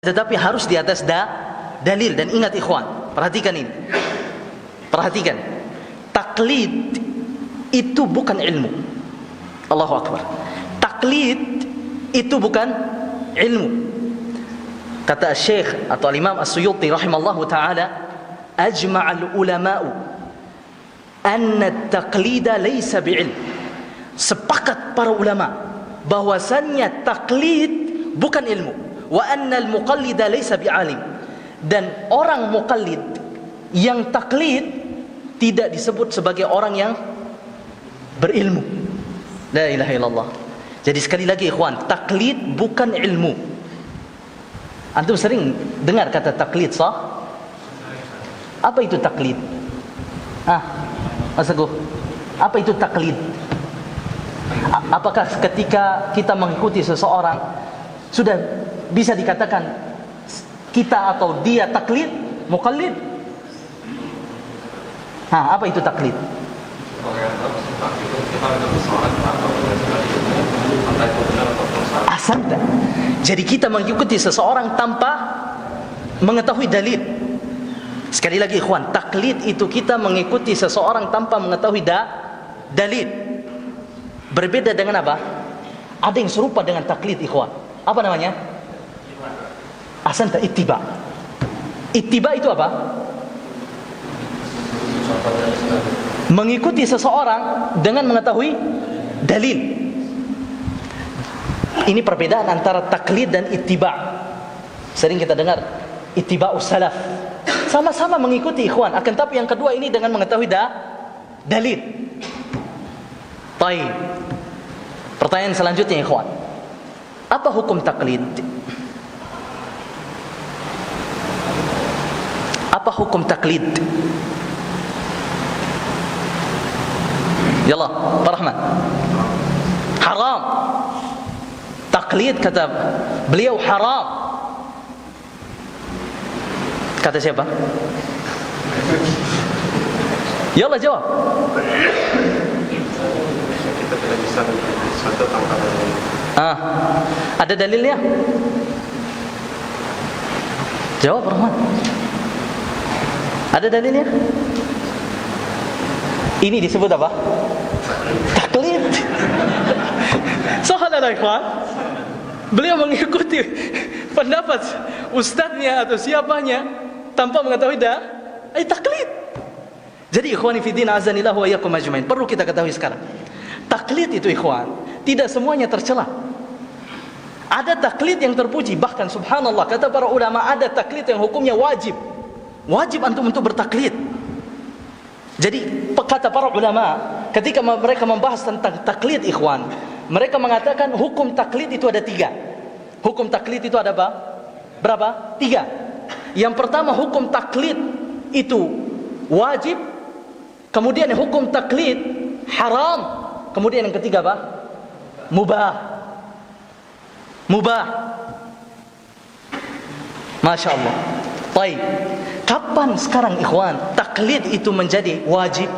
tetapi harus di atas dalil. Dan ingat ikhwan, perhatikan ini. Perhatikan. Taklid itu bukan ilmu. Allahu Akbar. Taklid itu bukan ilmu. Kata Syekh atau Imam As-Suyuti rahimallahu taala, ajma'al ulama'u anna at-taqlida laysa bi'ilm. Sepakat para ulama bahwasannya taklid bukan ilmu. Wa anna al-muqallida laysa bi'alim. Dan orang muqallid yang taklid tidak disebut sebagai orang yang berilmu. La ilaha illallah. Jadi sekali lagi ikhwan, taklid bukan ilmu. Antum sering dengar kata taklid, sah? Apa itu taklid? Mas Teguh, apa itu taklid? Apakah ketika kita mengikuti seseorang sudah bisa dikatakan kita atau dia taklid, muqallid? Apa itu taklid? Ahsanta. Jadi kita mengikuti seseorang tanpa mengetahui dalil. Sekali lagi ikhwan, taklid itu kita mengikuti seseorang tanpa mengetahui dalil. Berbeda dengan apa? Ada yang serupa dengan taklid ikhwan. Apa namanya? Ahsanta, ittiba. Ittiba itu apa? Mengikuti seseorang dengan mengetahui dalil. Ini perbedaan antara taklid dan ittiba. Sering kita dengar ittiba'us salaf. Sama-sama mengikuti ikhwan, akan tapi yang kedua ini dengan mengetahui dalil. Baik. Pertanyaan selanjutnya ikhwan. Apa hukum taklid? Apa hukum taklid? Yallah, Pak Rahman. Haram. Taklid kata beliau haram. Kata siapa? Yallah jawab. Kita tidak bisa satu tanpa dalil. Ada dalilnya? Jawab Pak Rahman. Ada dalilnya? Ini disebut apa? Taklid. Sahadatlah ikhwan. Beliau mengikuti pendapat ustadznya atau siapanya tanpa mengetahui taklid. Jadi ikhwani fi din azanillah wa iyyakum ajmain, perlu kita ketahui sekarang. Taklid itu ikhwan, tidak semuanya tercela. Ada taklid yang terpuji, bahkan subhanallah kata para ulama ada taklid yang hukumnya wajib. Wajib antum untuk bertaklid. Jadi kata para ulama ketika mereka membahas tentang taklid ikhwan, mereka mengatakan hukum taklid itu ada 3. Hukum taklid itu ada apa? Berapa? 3. Yang pertama hukum taklid itu wajib. Kemudian hukum taklid haram. Kemudian yang ketiga apa? Mubah. Mubah. Masya Allah. Baik. Kapan sekarang ikhwan taklid itu menjadi wajib?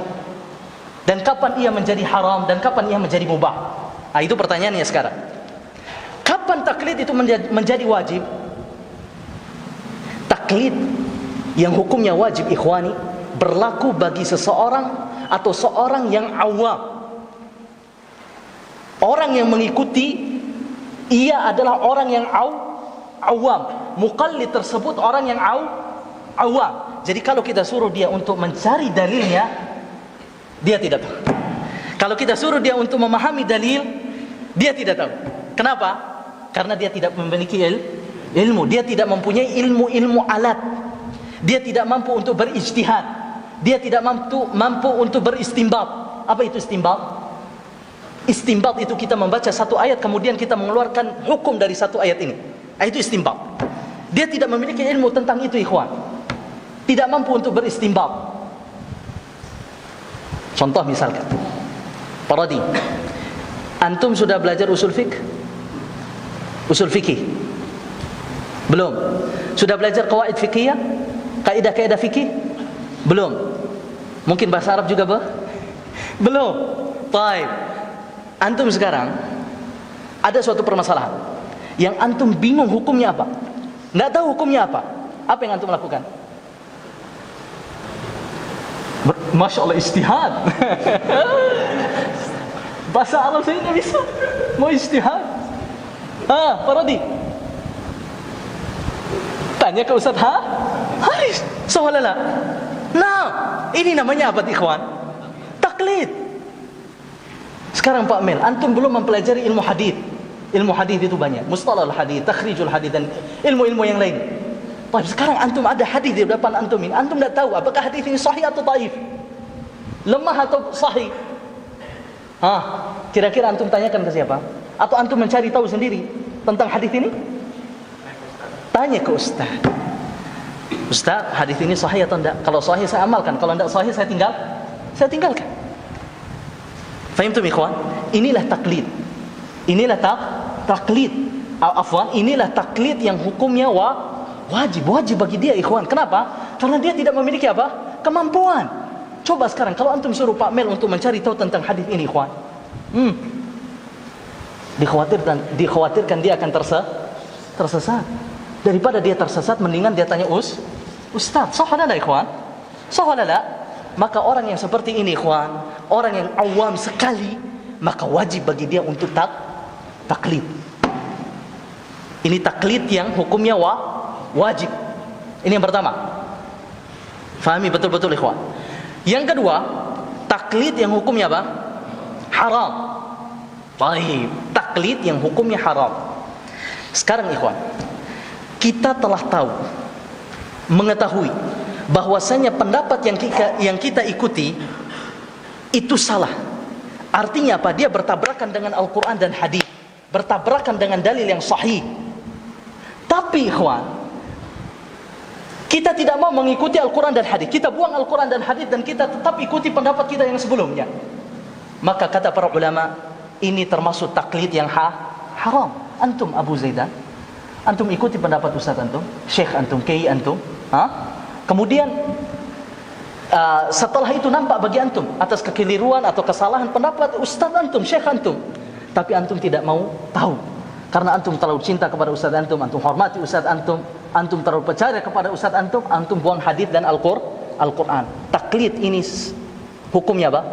Dan kapan ia menjadi haram? Dan kapan ia menjadi mubah? Itu pertanyaannya sekarang. Kapan taklid itu menjadi wajib? Taklid yang hukumnya wajib ikhwani berlaku bagi seseorang atau seorang yang awam. Orang yang mengikuti ia adalah orang yang awam. Muqallid tersebut orang yang awam. Jadi kalau kita suruh dia untuk mencari dalilnya, dia tidak tahu. Kalau kita suruh dia untuk memahami dalil, dia tidak tahu. Kenapa? Karena dia tidak memiliki ilmu. Dia tidak mempunyai ilmu alat. Dia tidak mampu untuk berijtihad. Dia tidak mampu untuk beristinbat. Apa itu istinbat? Istinbat itu kita membaca satu ayat kemudian kita mengeluarkan hukum dari satu ayat ini. Itu istinbat. Dia tidak memiliki ilmu tentang itu ikhwan. Tidak mampu untuk beristinbat. Contoh misalkan, Paradi, antum sudah belajar usul fikih? Belum. Sudah belajar qawaid fikih? Kaidah-kaidah fikih? Belum. Mungkin bahasa Arab juga belum. Baik. Antum sekarang ada suatu permasalahan yang antum bingung hukumnya apa? Nggak tahu hukumnya apa. Apa yang antum lakukan? Masya Allah, istihad. Bahasa Arab saya nggak bisa. Mau istihad. Pak Rodi, tanya ke Ustaz, Haris, soalnya. Nah, ini namanya apa, ikhwan? Taklid. Sekarang Pak Mel, antum belum mempelajari ilmu hadis. Ilmu hadis itu banyak, mustalahul hadis, takhrijul hadis, dan ilmu-ilmu yang lain. Tapi sekarang antum ada hadis di depan antum ini, antum tidak tahu apakah hadis ini sahih atau dhaif, lemah atau sahih. Kira-kira antum tanyakan ke siapa? Atau antum mencari tahu sendiri tentang hadis ini? Tanya ke ustaz. Ustaz, hadis ini sahih atau tidak? Kalau sahih saya amalkan, kalau tidak sahih saya tinggalkan. Fahimtum ikhwan? Inilah taklid. Inilah taklid. Afwan, inilah taklid yang hukumnya wajib bagi dia, ikhwan. Kenapa? Karena dia tidak memiliki apa? Kemampuan. Coba sekarang kalau antum suruh Pak Mel untuk mencari tahu tentang hadis ini, ikhwan. Dikhawatirkan dia akan tersesat. Daripada dia tersesat, mendingan dia tanya Ustaz, sah wala la, ikhwan? Sah wala la? Maka orang yang seperti ini, ikhwan, orang yang awam sekali, maka wajib bagi dia untuk taklid. Ini taklid yang hukumnya wajib. Ini yang pertama. Fahami betul-betul, ikhwan. Yang kedua, taklid yang hukumnya apa? Haram. Baik, taklid yang hukumnya haram. Sekarang, ikhwan, kita telah tahu, mengetahui bahwasanya pendapat yang kita ikuti itu salah. Artinya apa? Dia bertabrakan dengan Al-Quran dan hadis, bertabrakan dengan dalil yang sahih. Tapi ikhwan, kita tidak mau mengikuti Al-Quran dan hadis. Kita buang Al-Quran dan hadis dan kita tetap ikuti pendapat kita yang sebelumnya. Maka kata para ulama, ini termasuk taklid yang haram. Antum Abu Zaidan, antum ikuti pendapat Ustaz antum, Syekh antum, Kiai antum, kemudian setelah itu nampak bagi antum atas kekeliruan atau kesalahan pendapat Ustaz antum, Syekh antum, tapi antum tidak mau tahu karena antum terlalu cinta kepada Ustaz antum hormati Ustaz antum terlalu percaya kepada Ustaz antum buang hadis dan Al-Quran. Taklid ini hukumnya apa?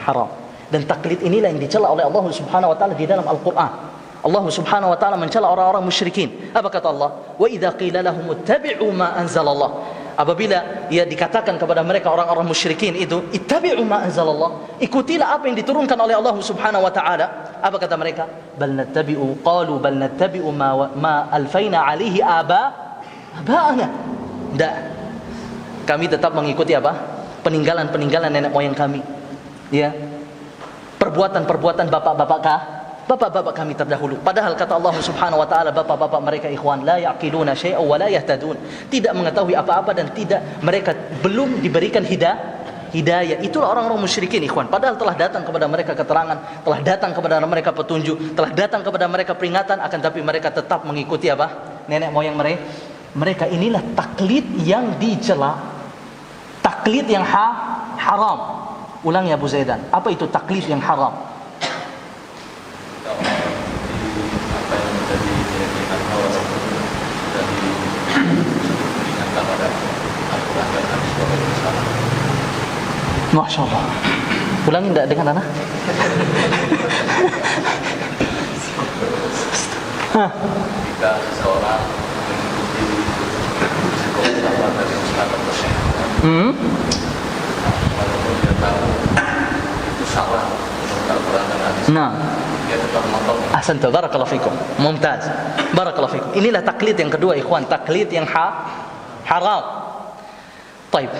Haram. Dan taklid inilah yang dicela oleh Allah Subhanahu wa taala di dalam Al-Quran. Allah Subhanahu wa taala mencela orang-orang musyrikin. Apa kata Allah? Wa idza qila lahum ittabi'u ma anzalallah. Apabila ya dikatakan kepada mereka orang-orang musyrikin itu, ittabi'u ma anzalallah, ikutilah apa yang diturunkan oleh Allah Subhanahu wa taala. Apa kata mereka? Bal nattabi'u qalu bal nattabi'u ma alfaina alaihi aba'ana. Tidak. Kami tetap mengikuti apa? Peninggalan nenek moyang kami. Ya. Perbuatan bapak-bapak kami terdahulu. Padahal kata Allah Subhanahu wa taala, bapak-bapak mereka, ikhwan, la yaqiluna syai'an wa la yahtadun. Tidak mengetahui apa-apa dan mereka belum diberikan hidayah. Itulah orang-orang musyrikin, ikhwan. Padahal telah datang kepada mereka keterangan, telah datang kepada mereka petunjuk, telah datang kepada mereka peringatan, akan tapi mereka tetap mengikuti apa? Nenek moyang mereka. Inilah taklid yang dicela. Taklid yang haram. Ulang ya Abu Zaidan. Apa itu taklid yang haram? Masya Allah. Ulangi tidak dengan anak? Jika seseorang mengikuti sahabat dari Ustaz atau Syekh, walaupun dia tahu itu salah menurut Al-Quran dan hadis, dia tetap memotong. Ahsantu, barakallahu fikum. Mumtaz. Barakallahu fikum. Inilah taklid yang kedua, ikhwan. Taklid yang haram. Baik.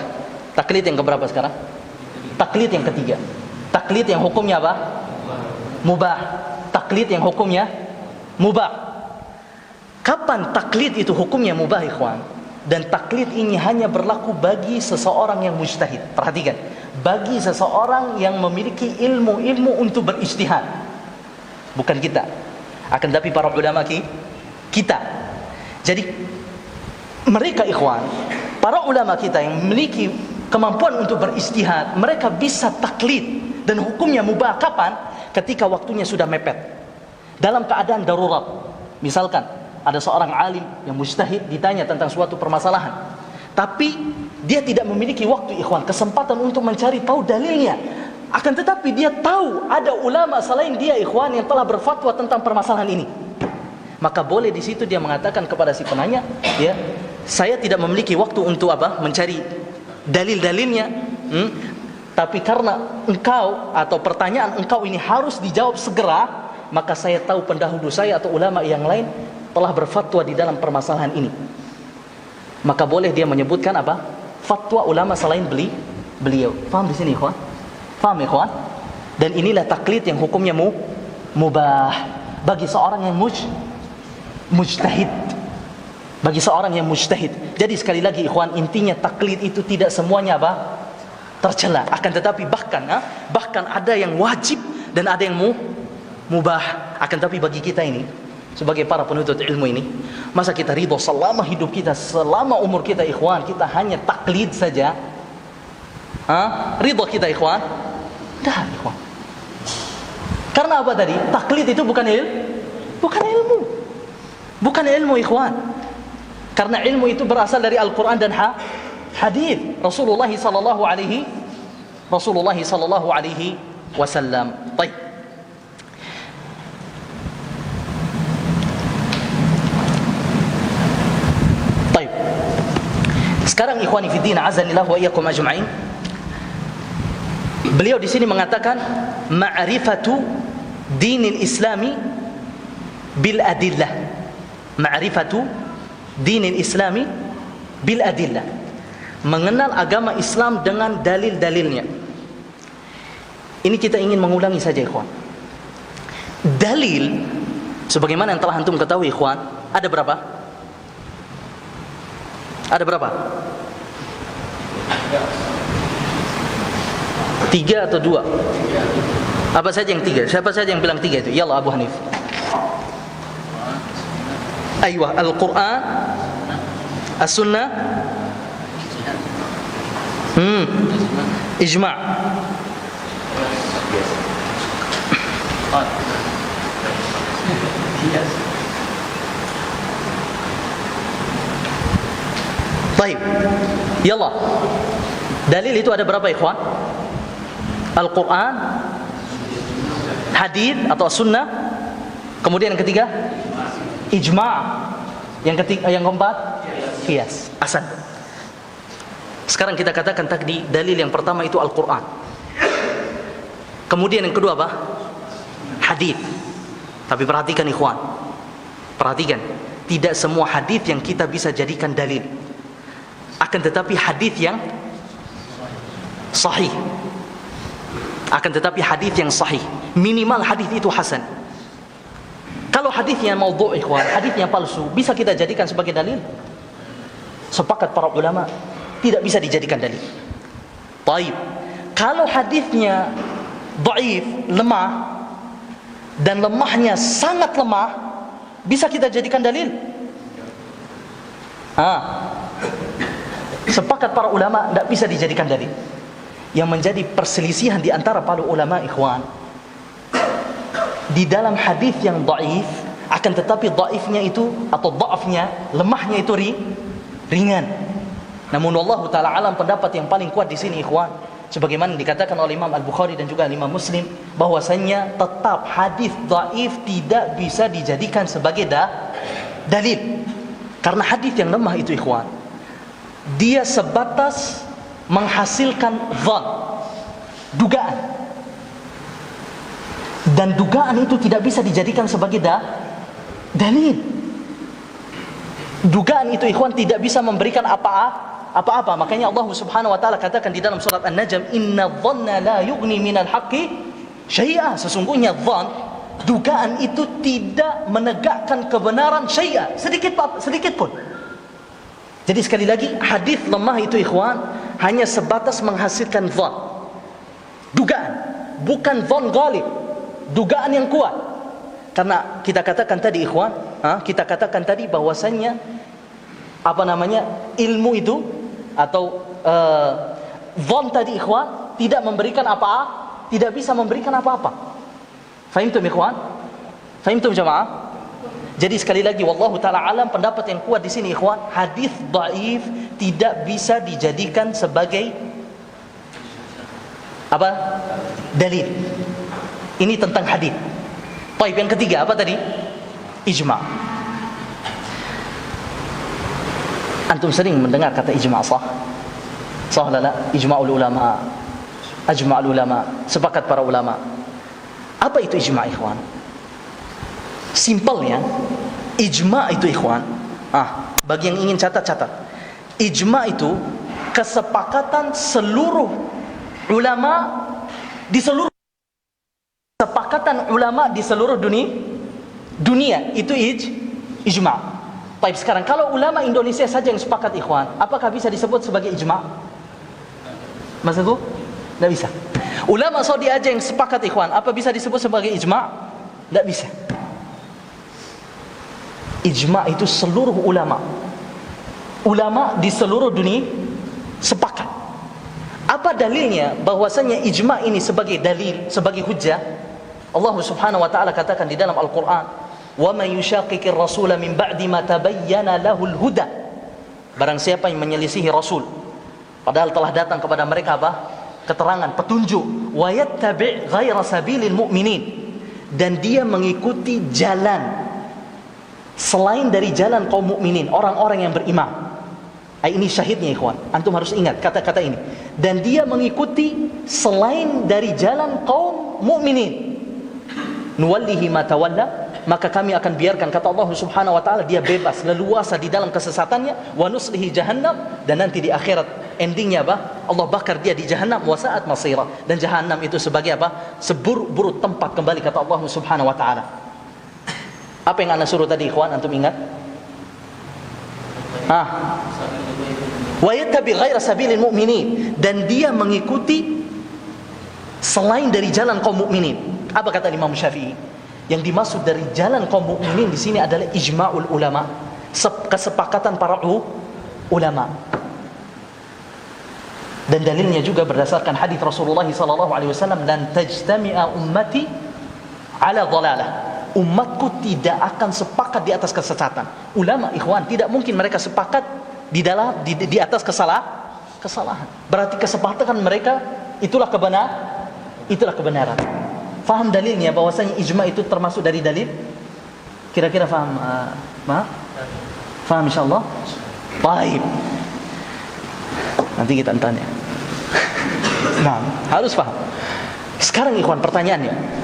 Taklid yang keberapa sekarang? Taklid yang ketiga. Taklid yang hukumnya apa? Mubah. Taklid yang hukumnya mubah. Kapan taklid itu hukumnya mubah, ikhwan? Dan taklid ini hanya berlaku bagi seseorang yang mujtahid. Perhatikan, bagi seseorang yang memiliki ilmu untuk berijtihad. Bukan kita, akan tapi para ulama kita. Jadi mereka, ikhwan, para ulama kita yang memiliki kemampuan untuk berijtihad, mereka bisa taklid dan hukumnya mubah. Kapan? Ketika waktunya sudah mepet, dalam keadaan darurat. Misalkan ada seorang alim yang mujtahid ditanya tentang suatu permasalahan, tapi dia tidak memiliki waktu ikhwan, kesempatan untuk mencari tahu dalilnya. Akan tetapi dia tahu ada ulama selain dia ikhwan yang telah berfatwa tentang permasalahan ini. Maka boleh di situ dia mengatakan kepada si penanya, ya, saya tidak memiliki waktu untuk mencari dalil-dalilnya, tapi karena engkau atau pertanyaan engkau ini harus dijawab segera, maka saya tahu pendahulu saya atau ulama yang lain telah berfatwa di dalam permasalahan ini. Maka boleh dia menyebutkan fatwa ulama selain beliau. Faham di sini ikhwan? Faham ikhwan? Dan inilah taklid yang hukumnya mubah bagi seorang yang mujtahid. Bagi seorang yang mujtahid. Jadi sekali lagi ikhwan, intinya taklid itu tidak semuanya tercela. Akan tetapi bahkan ada yang wajib dan ada yang mubah. Akan tetapi bagi kita ini sebagai para penuntut ilmu ini, masa kita ridho selama hidup kita, selama umur kita ikhwan, kita hanya taklid saja? Ridho kita ikhwan? Dah ikhwan. Karena apa tadi? Taklid itu bukan ilmu. Bukan ilmu ikhwan. Karena ilmu itu berasal dari Al-Quran dan hadis Rasulullah sallallahu alaihi wasallam. Baik. Baik. Sekarang ikhwani fi din, azanillah wa iyyakum ajma'in. Beliau di sini mengatakan ma'rifatu dinil islami bil adillah. Ma'rifatu dinil islami bil adillah. Mengenal agama Islam dengan dalil-dalilnya. Ini kita ingin mengulangi saja ikhwan. Dalil sebagaimana yang telah antum ketahui ikhwan, ada berapa? Ada berapa? 3 atau 2? Apa saja yang 3? Siapa saja yang bilang 3 itu? Yalla Abu Hanif. Aywa, Al-Quran, As-Sunnah, Ijma'. Baik. Yalla. Dalil itu ada berapa ikhwan? Al-Quran, hadith atau sunnah. Kemudian yang ketiga, ijma'. Yang keempat, qiyas. Ahsan. Sekarang kita katakan tadi dalil yang pertama itu Al-Quran. Kemudian yang kedua apa? Hadith. Tapi perhatikan ikhwan, perhatikan, tidak semua hadith yang kita bisa jadikan dalil. Akan tetapi hadith yang sahih. Akan tetapi hadith yang sahih, minimal hadith itu hasan. Kalau hadithnya maudhu' ikhwan, hadithnya palsu, bisa kita jadikan sebagai dalil? Sepakat para ulama, tidak bisa dijadikan dalil. Baik. Kalau hadithnya dhaif, lemah, dan lemahnya sangat lemah, bisa kita jadikan dalil? Sepakat para ulama, tidak bisa dijadikan dalil. Yang menjadi perselisihan di antara para ulama ikhwan, di dalam hadis yang dhaif, akan tetapi dhaifnya itu atau dhaafnya, lemahnya itu ringan. Namun Allah taala alam, pendapat yang paling kuat di sini ikhwan, sebagaimana dikatakan oleh Imam Al-Bukhari dan juga Imam Muslim, bahwasanya tetap hadis dhaif tidak bisa dijadikan sebagai dalil. Karena hadis yang lemah itu ikhwan, dia sebatas menghasilkan dhan, dugaan, dan dugaan itu tidak bisa dijadikan sebagai dalil. Dugaan itu ikhwan tidak bisa memberikan apa-apa. Makanya Allah Subhanahu wa taala katakan di dalam surat An-Najm, inna dhanna la yughni minal haqqi syai'a. Sesungguhnya dhan, dugaan itu tidak menegakkan kebenaran syai'a, sedikit pun. Jadi sekali lagi, hadis lemah itu ikhwan hanya sebatas menghasilkan dhan, dugaan, bukan dhan ghalib, dugaan yang kuat. Karena kita katakan tadi ikhwan, kita katakan tadi bahwasannya ilmu itu atau dhan tadi ikhwan tidak memberikan tidak bisa memberikan apa-apa. Fahimtum ikhwan? Fahimtum jamaah? Jadi sekali lagi, wallahu taala alam, pendapat yang kuat di sini ikhwan, hadis dhaif tidak bisa dijadikan sebagai apa? Dalil. Ini tentang hadis. Baik, yang ketiga apa tadi? Ijma'. Antum sering mendengar kata ijma' sah? Sah la? Ijma'ul ulama. Ajma'ul ulama, sepakat para ulama. Apa itu ijma' ikhwan? Simpelnya, ijma' itu ikhwan, bagi yang ingin catat. Ijma' itu kesepakatan seluruh ulama di seluruh dunia itu ijma'. Baik, sekarang kalau ulama Indonesia saja yang sepakat ikhwan, apakah bisa disebut sebagai ijma'? Maksudku? Tidak bisa. Ulama Saudi aja yang sepakat ikhwan, apa bisa disebut sebagai ijma'? Tidak bisa. Ijma' itu seluruh ulama di seluruh dunia sepakat. Apa dalilnya bahwasanya ijma' ini sebagai dalil, sebagai hujjah? Allah Subhanahu wa taala katakan di dalam Al-Qur'an, "Wa may yushaqiqir rasula min ba'di ma tabayyana lahul huda." Barang siapa yang menyelisihi Rasul padahal telah datang kepada mereka apa? Keterangan, petunjuk. "Wa yattabi' ghaira sabilil mu'minin." Dan dia mengikuti jalan selain dari jalan kaum mukminin, orang-orang yang beriman. Ini syahidnya ikhwan. Antum harus ingat kata-kata ini. Dan dia mengikuti selain dari jalan kaum mukminin. Nuwallihi ma tawalla, maka kami akan biarkan, kata Allah Subhanahu wa taala, dia bebas leluasa di dalam kesesatannya, wa nuslihi jahannam, dan nanti di akhirat endingnya apa? Allah bakar dia di jahannam, wa sa'at masira, dan jahannam itu sebagai apa? Seburuk-buruk tempat kembali, kata Allah Subhanahu wa taala. Apa yang anda suruh tadi ikhwan, antum ingat? Wa yattabi ghaira sabilil mu'minin, dan dia mengikuti selain dari jalan kaum mukminin. Apa kata Imam Syafi'i? Yang dimaksud dari jalan kaum mukminin di sini adalah ijma'ul ulama, kesepakatan para ulama. Dan dalilnya juga berdasarkan hadis Rasulullah sallallahu alaihi wasallam, "Lan tajtami'a ummati ala dhalalah." Umatku tidak akan sepakat di atas kesesatan. Ulama ikhwan, tidak mungkin mereka sepakat di atas kesalahan. Berarti kesepakatan mereka itulah kebenaran. Faham dalilnya bahwasanya ijma' itu termasuk dari dalil? Kira-kira faham? Faham insyaallah? Baik. Nanti kita tanya. Nah, harus paham. Sekarang ikhwan, pertanyaannya,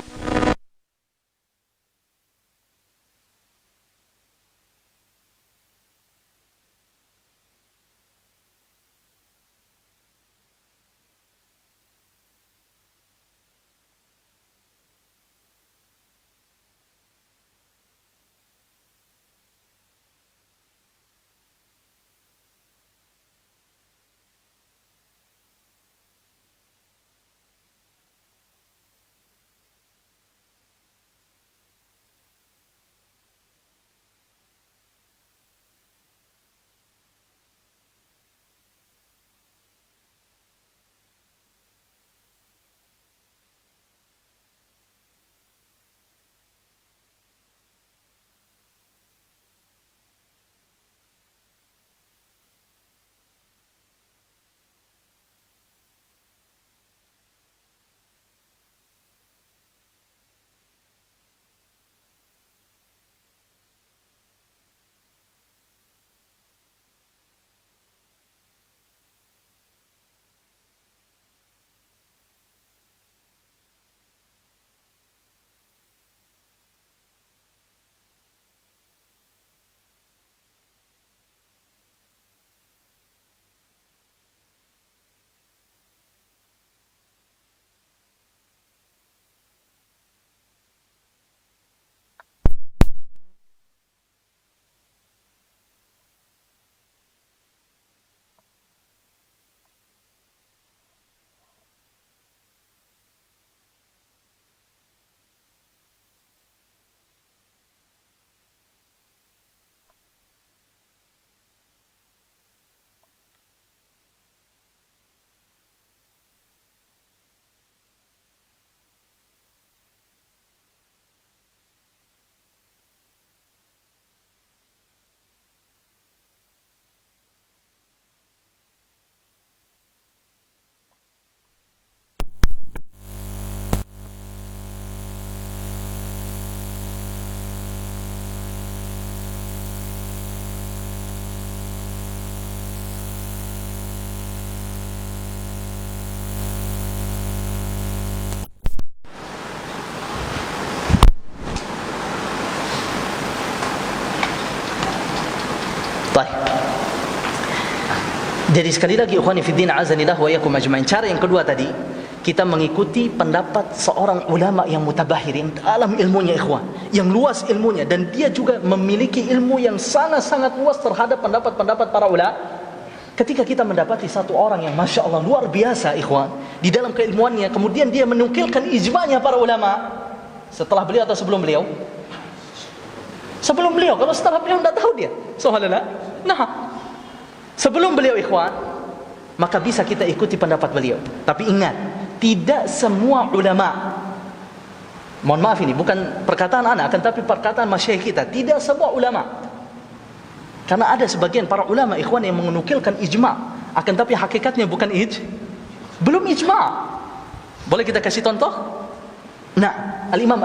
Jadi sekali lagi ikhwani fiddin azanillah wa iyyakum ajma'in. Cara yang kedua tadi, kita mengikuti pendapat seorang ulama yang mutabahir, yang dalam ilmunya ikhwan, yang luas ilmunya, dan dia juga memiliki ilmu yang sangat-sangat luas terhadap pendapat-pendapat para ulama. Ketika kita mendapati satu orang yang Masya Allah luar biasa ikhwan di dalam keilmuannya, kemudian dia menukilkan ijma'nya para ulama, setelah beliau atau sebelum beliau? Sebelum beliau. Kalau setelah beliau tidak tahu dia. Subhanallah. Nah, sebelum beliau ikhwan, maka bisa kita ikuti pendapat beliau. Tapi ingat, tidak semua ulama, mohon maaf ini bukan perkataan anak, akan tapi perkataan masyayikh kita, tidak semua ulama. Karena ada sebagian para ulama ikhwan yang menukilkan ijma', akan tapi hakikatnya bukan belum ijma'. Boleh kita kasih contoh? Nah, Al-Imam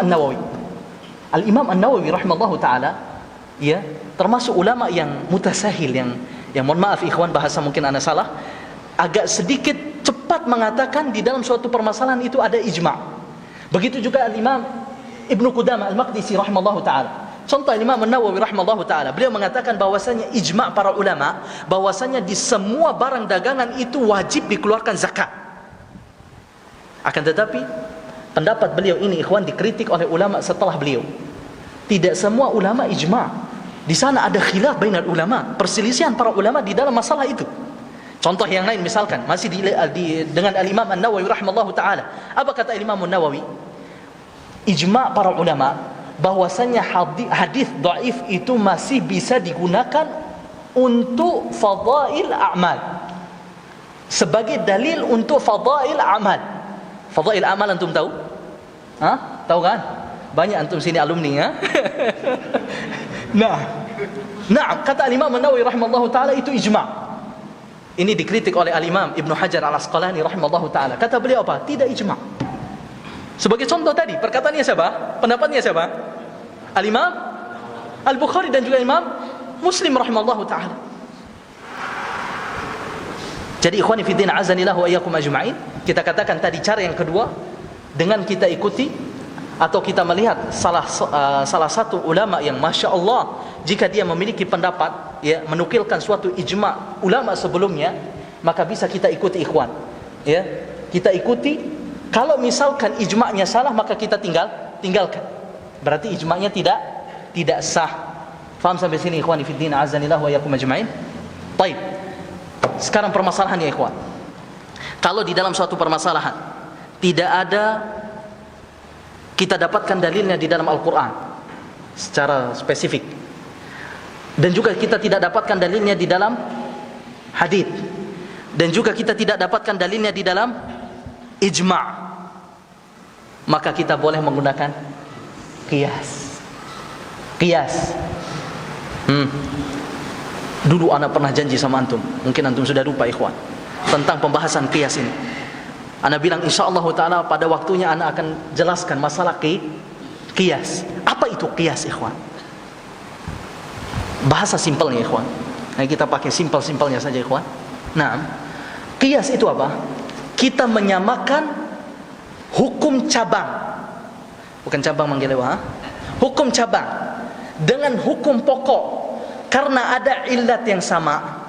An-Nawawi rahimallahu taala, ya, termasuk ulama yang mutasahil, yang mohon maaf ikhwan, bahasa mungkin ana salah, agak sedikit cepat mengatakan di dalam suatu permasalahan itu ada ijma'. Begitu juga Al-Imam Ibnu Qudamah Al-Maqdisi rahimallahu taala. Contoh Imam An-Nawawi rahimallahu taala, beliau mengatakan bahwasanya ijma' para ulama, bahwasanya di semua barang dagangan itu wajib dikeluarkan zakat. Akan tetapi pendapat beliau ini ikhwan dikritik oleh ulama setelah beliau. Tidak semua ulama ijma'. Di sana ada khilaf bainal ulama, perselisihan para ulama di dalam masalah itu. Contoh yang lain misalkan masih dengan Al-Imam An-Nawawi rahimallahu taala. Apa kata Imam An-Nawawi? Ijma' para ulama bahwasanya hadis dhaif itu masih bisa digunakan untuk fadail a'mal, sebagai dalil untuk fadail amal. Fadail amal antum tahu? Tahu kan? Banyak antum sini alumni, ha? Nah, kata Imam An-Nawawi rahimallahu taala itu ijma'. Ini dikritik oleh Al-Imam Ibnu Hajar Al-Asqalani rahimallahu taala. Kata beliau apa? Tidak ijma'. Sebagai contoh tadi, perkataannya siapa? Pendapatnya siapa? Al-Imam Al-Bukhari dan juga Imam Muslim rahimallahu taala. Jadi ikhwani fiddin azanillah wa iyyakum ajma'in, kita katakan tadi cara yang kedua, dengan kita ikuti atau kita melihat salah satu ulama yang Masya Allah, jika dia memiliki pendapat, ya, menukilkan suatu ijma' ulama sebelumnya, maka bisa kita ikuti ikhwan, ya, kita ikuti. Kalau misalkan ijma'nya salah, maka kita tinggalkan. Berarti ijma'nya tidak sah. Faham sampai sini ikhwani fiddin azanillah wa iyyakum ajma'in? Baik. Sekarang permasalahannya ikhwan. Kalau di dalam suatu permasalahan tidak ada, kita dapatkan dalilnya di dalam Al-Quran secara spesifik, dan juga kita tidak dapatkan dalilnya di dalam hadits, dan juga kita tidak dapatkan dalilnya di dalam ijma', maka kita boleh menggunakan qiyas. Dulu ana pernah janji sama antum, mungkin antum sudah lupa ikhwan, tentang pembahasan qiyas ini. Ana bilang insyaallah taala pada waktunya ana akan jelaskan masalah qiyas. Apa itu qiyas ikhwan? Bahasa simpelnya ikhwan. Nah, kita pakai simpel-simpelnya saja ikhwan. Nah, qiyas itu apa? Kita menyamakan hukum cabang, bukan cabang manggelewa, hukum cabang dengan hukum pokok, karena ada illat yang sama,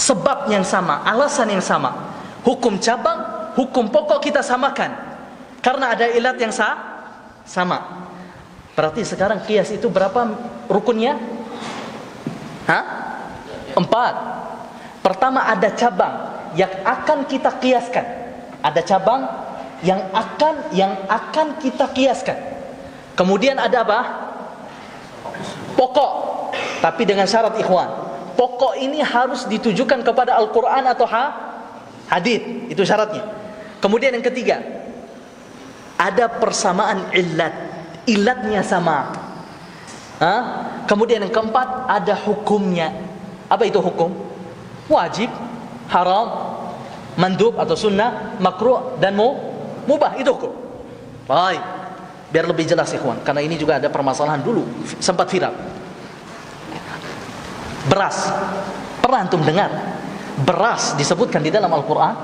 sebab yang sama, alasan yang sama. Hukum cabang, hukum pokok kita samakan karena ada illat yang sama. Berarti sekarang qiyas itu berapa rukunnya? 4. Pertama, ada cabang yang akan kita qiyaskan. Ada cabang yang akan kita qiyaskan. Kemudian ada apa? Pokok. Tapi dengan syarat ikhwan, pokok ini harus ditujukan kepada Al-Quran atau hadits. Itu syaratnya. Kemudian yang ketiga, ada persamaan illatnya sama. Kemudian yang keempat, ada hukumnya. Apa itu hukum? Wajib, haram, mandub atau sunnah, makruh dan mubah. Itu hukum. Baik, biar lebih jelas ikhwan, karena ini juga ada permasalahan dulu sempat viral. Beras, pernah antum dengar beras disebutkan di dalam Al-Quran?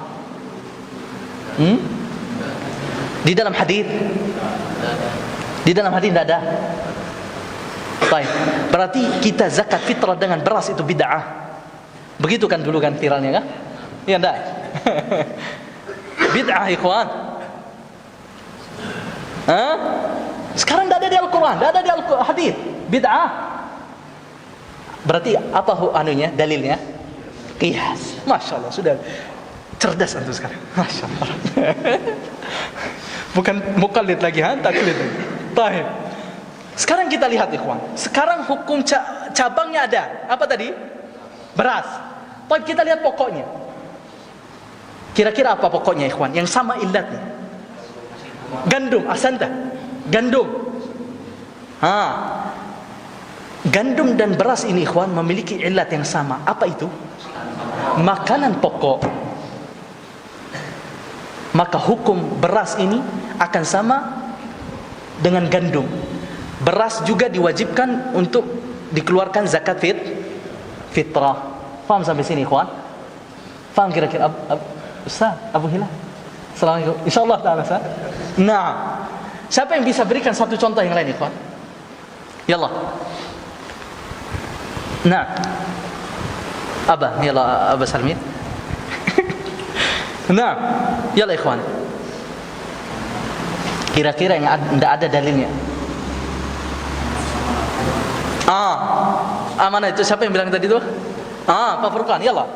Di dalam hadis? Di dalam hadis tidak ada. Baik, berarti kita zakat fitrah dengan beras itu bid'ah. Begitu kan dulu kan viralnya kan? Iya enggak? Bid'ah ikhwan. Hah? Sekarang tidak ada di Al-Quran, tidak ada di hadis. Bid'ah. Berarti apa anunya, dalilnya? Qiyas. Masya Allah, sudah cerdas antum sekarang. Masya Allah. Bukan muqallid lagi, taklid lagi. Baik. Sekarang kita lihat ikhwan. Sekarang hukum cabangnya ada. Apa tadi? Beras. Baik, kita lihat pokoknya. Kira-kira apa pokoknya ikhwan? Yang sama illatnya. Gandum, ahsanta. Gandum. Gandum dan beras ini ikhwan memiliki illat yang sama. Apa itu? Makanan pokok. Maka hukum beras ini akan sama dengan gandum. Beras juga diwajibkan untuk dikeluarkan zakat fitrah. Faham sampai sini ikhwan? Faham kira-kira Ustaz Abu Hilal? Assalamualaikum. Insyaallah taala Ustaz. Nah, siapa yang bisa berikan satu contoh yang lain ikhwan? Yallah. Nah. Yallah Abah Salmin. Nah, yallah ikhwan. Kira-kira yang tidak ada dalilnya. Mana itu? Siapa yang bilang tadi itu? Pak Furqan, yallah.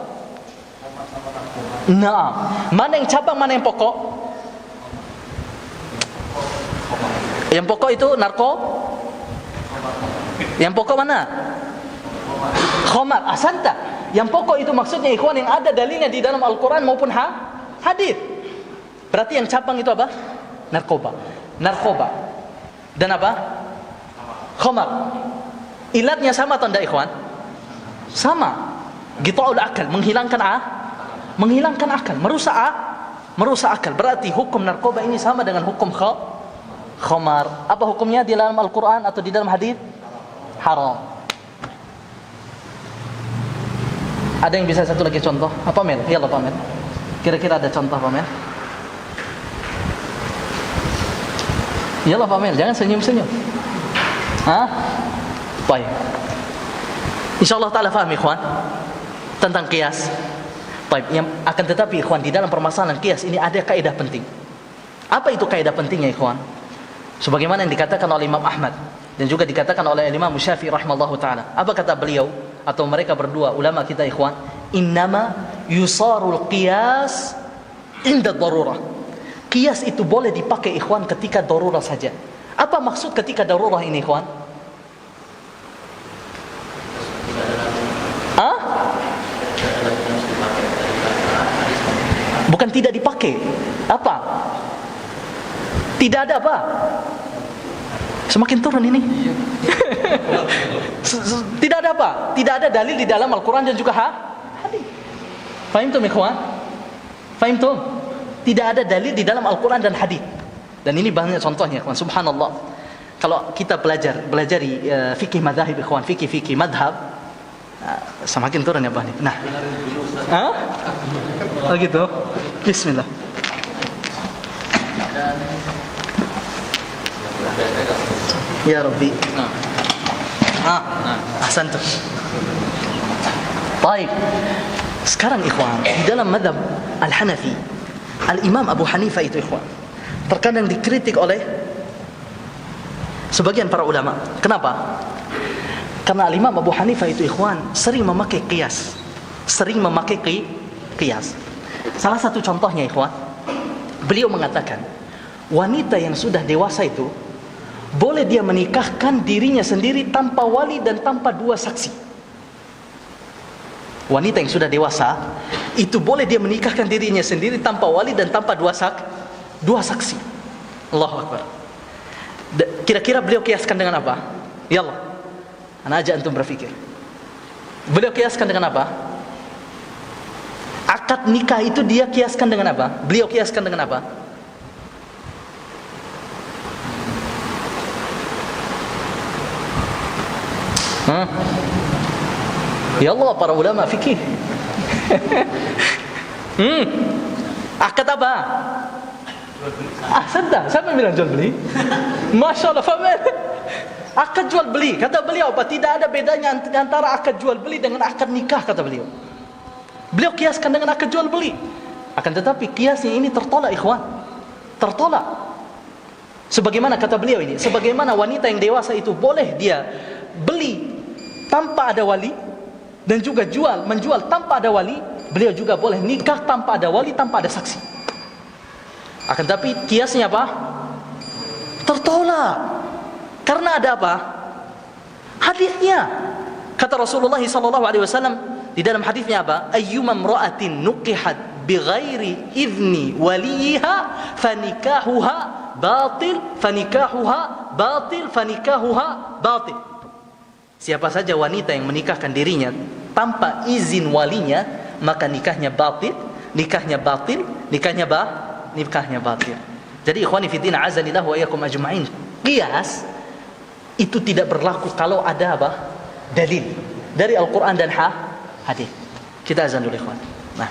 Nah, mana yang cabang, mana yang pokok? Yang pokok itu Yang pokok mana? Khamar, ahsanta. Yang pokok itu maksudnya ikhwan yang ada dalilnya di dalam Al-Quran maupun hadis. Berarti yang cabang itu apa? Narkoba. Dan apa? Khamar. Ilatnya sama atau tidak ikhwan? Sama. Gita'ul akal, menghilangkan akal, merusak akal. Berarti hukum narkoba ini sama dengan hukum khamar. Apa hukumnya di dalam Al-Quran atau di dalam hadis? Haram. Ada yang bisa satu lagi contoh? Apa Mel? Iyalah Pak Mel. Kira-kira ada contoh Pak Mel? Iyalah Pak Mel, jangan senyum-senyum. Baik. InsyaAllah ta'ala faham ikhwan tentang qiyas. Baik, yang akan tetapi ikhwan di dalam permasalahan qiyas ini ada kaidah penting. Apa itu kaidah pentingnya ikhwan? Sebagaimana yang dikatakan oleh Imam Ahmad dan juga dikatakan oleh Imam Syafi'i rahimallahu taala. Apa kata beliau atau mereka berdua ulama kita ikhwan? Innama yusarul qiyas inda darurah. Qiyas itu boleh dipakai ikhwan ketika darurah saja. Apa maksud ketika darurah ini ikhwan? Bukan tidak dipakai. Apa? Tidak ada apa? Semakin turun ini. Tidak ada apa? Tidak ada dalil di dalam Al-Quran dan juga hadis. Fahimtum ikhwan? Fahimtum? Tidak ada dalil di dalam Al-Quran dan hadis. Dan ini banyak contohnya ikhwan. Subhanallah. Kalau kita belajari fikih madhab ikhwan, fikih madhab, semakin turun ya Bani. Nah. Oh gitu. Bismillah. Ya Rabbi. Ahsantum. Baik. Sekarang ikhwan, di dalam madhab Al-Hanafi, Al-Imam Abu Hanifah itu ikhwan, terkadang dikritik oleh sebagian para ulama. Kenapa? Karena Al-Imam Abu Hanifah itu ikhwan sering memakai qiyas. Salah satu contohnya ikhwan, beliau mengatakan wanita yang sudah dewasa itu boleh dia menikahkan dirinya sendiri tanpa wali dan tanpa dua saksi. Wanita yang sudah dewasa itu boleh dia menikahkan dirinya sendiri tanpa wali dan tanpa dua saksi. Allahu Akbar. Kira-kira beliau kiaskan dengan apa? Yallah, ana ajak antum berpikir. Beliau kiaskan dengan apa? Akad nikah itu dia kiaskan dengan apa? Beliau kiaskan dengan apa? Ya Allah, para ulama fikih. Akad apa? Sedang. Siapa yang bilang jual beli? Masya Allah, faham? Akad jual beli. Kata beliau apa? Tidak ada bedanya antara akad jual beli dengan akad nikah, kata beliau. Beliau kiaskan dengan akad jual beli. Akan tetapi kiasnya ini tertolak, ikhwan. Tertolak. Sebagaimana kata beliau ini, sebagaimana wanita yang dewasa itu boleh dia beli tanpa ada wali, dan juga menjual tanpa ada wali, beliau juga boleh nikah tanpa ada wali, tanpa ada saksi. Akan tapi kiasnya apa? Tertolak. Karena ada apa? Hadisnya. Kata Rasulullah SAW di dalam hadisnya apa? Ayyuma imra'atin nuqihat bighairi idzni waliha fanikahuha batil fanikahuha batil fanikahuha batil. Siapa saja wanita yang menikahkan dirinya tanpa izin walinya, maka nikahnya batil, nikahnya batil, nikahnya batil. Jadi ikhwani fiddin azanillah wa iyyakum ajma'in. Qiyas itu tidak berlaku kalau ada apa? Dalil dari Al-Qur'an dan hadis. Kita azan dulu ikhwan. Nah.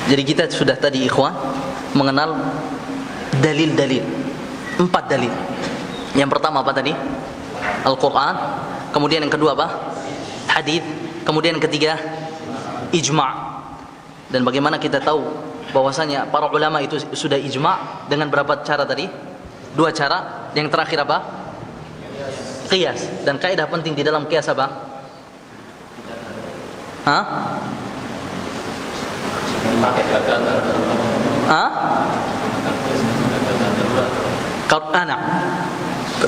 Jadi kita sudah tadi ikhwan mengenal dalil-dalil, 4 dalil. Yang pertama apa tadi? Al-Quran. Kemudian yang kedua apa? Hadis. Kemudian yang ketiga ijma'. Dan bagaimana kita tahu bahwasanya para ulama itu sudah ijma' dengan berapa cara tadi? 2 cara. Yang terakhir apa? Qiyas. Dan kaidah penting di dalam qiyas apa? Hah?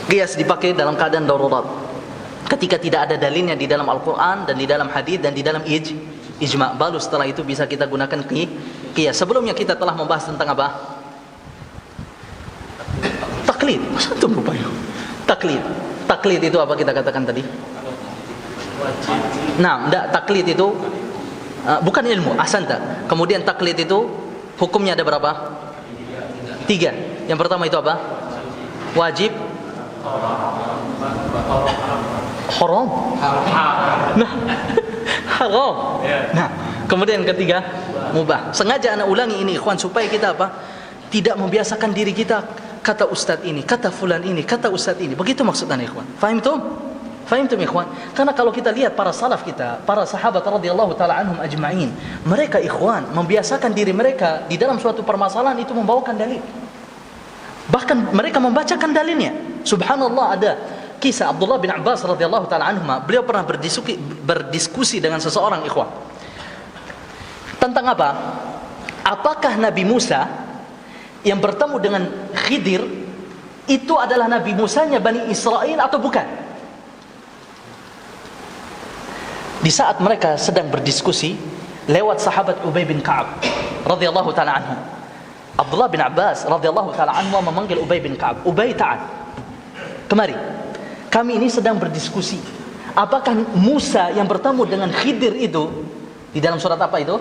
Qiyas dipakai dalam keadaan darurat. Ketika tidak ada dalilnya di dalam Al-Quran dan di dalam hadis dan di dalam ijma', baru setelah itu bisa kita gunakan qiyas. Sebelumnya kita telah membahas tentang apa? Taklid. Taklid. Taklid itu apa kita katakan tadi? Nah, taklid itu bukan ilmu, ahsanta. Kemudian taklid itu hukumnya ada berapa? Tiga. Yang pertama itu apa? Wajib. Haram. Nah, haram. Nah, kemudian yang ketiga mubah. Sengaja anak ulangi ini ikhwan supaya kita apa? Tidak membiasakan diri kita kata ustaz ini, kata fulan ini, kata ustaz ini. Begitu maksudnya ikhwan. Faham tuh? Fahimtum ikhwan? Karena kalau kita lihat para salaf kita, para sahabat radhiyallahu taala anhum ajma'in, mereka ikhwan membiasakan diri mereka di dalam suatu permasalahan itu membawakan dalil. Bahkan mereka membacakan dalilnya. Subhanallah, ada kisah Abdullah bin Abbas radhiyallahu taala anhuma, beliau pernah berdiskusi dengan seseorang ikhwan. Tentang apa? Apakah Nabi Musa yang bertemu dengan Khidir itu adalah Nabi Musanya Bani Israel atau bukan? Di saat mereka sedang berdiskusi, lewat sahabat Ubay bin Ka'ab radhiyallahu taala anhu. Abdullah bin Abbas radhiyallahu taala anhu memanggil Ubay bin Ka'ab. Ubay, ta'al. Kemari. Kami ini sedang berdiskusi. Apakah Musa yang bertemu dengan Khidir itu di dalam surat apa itu?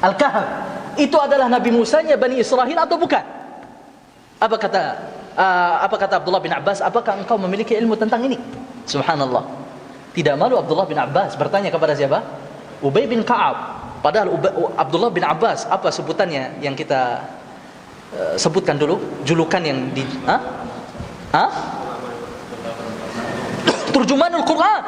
Al-Kahf. Itu adalah Nabi Musanya Bani Israel atau bukan? Apa kata Abdullah bin Abbas? Apakah engkau memiliki ilmu tentang ini? Subhanallah. Tidak malu Abdullah bin Abbas bertanya kepada siapa? Ubay bin Ka'ab. Padahal Abdullah bin Abbas, apa sebutannya yang kita sebutkan dulu? Julukan yang di Turjumanul Quran.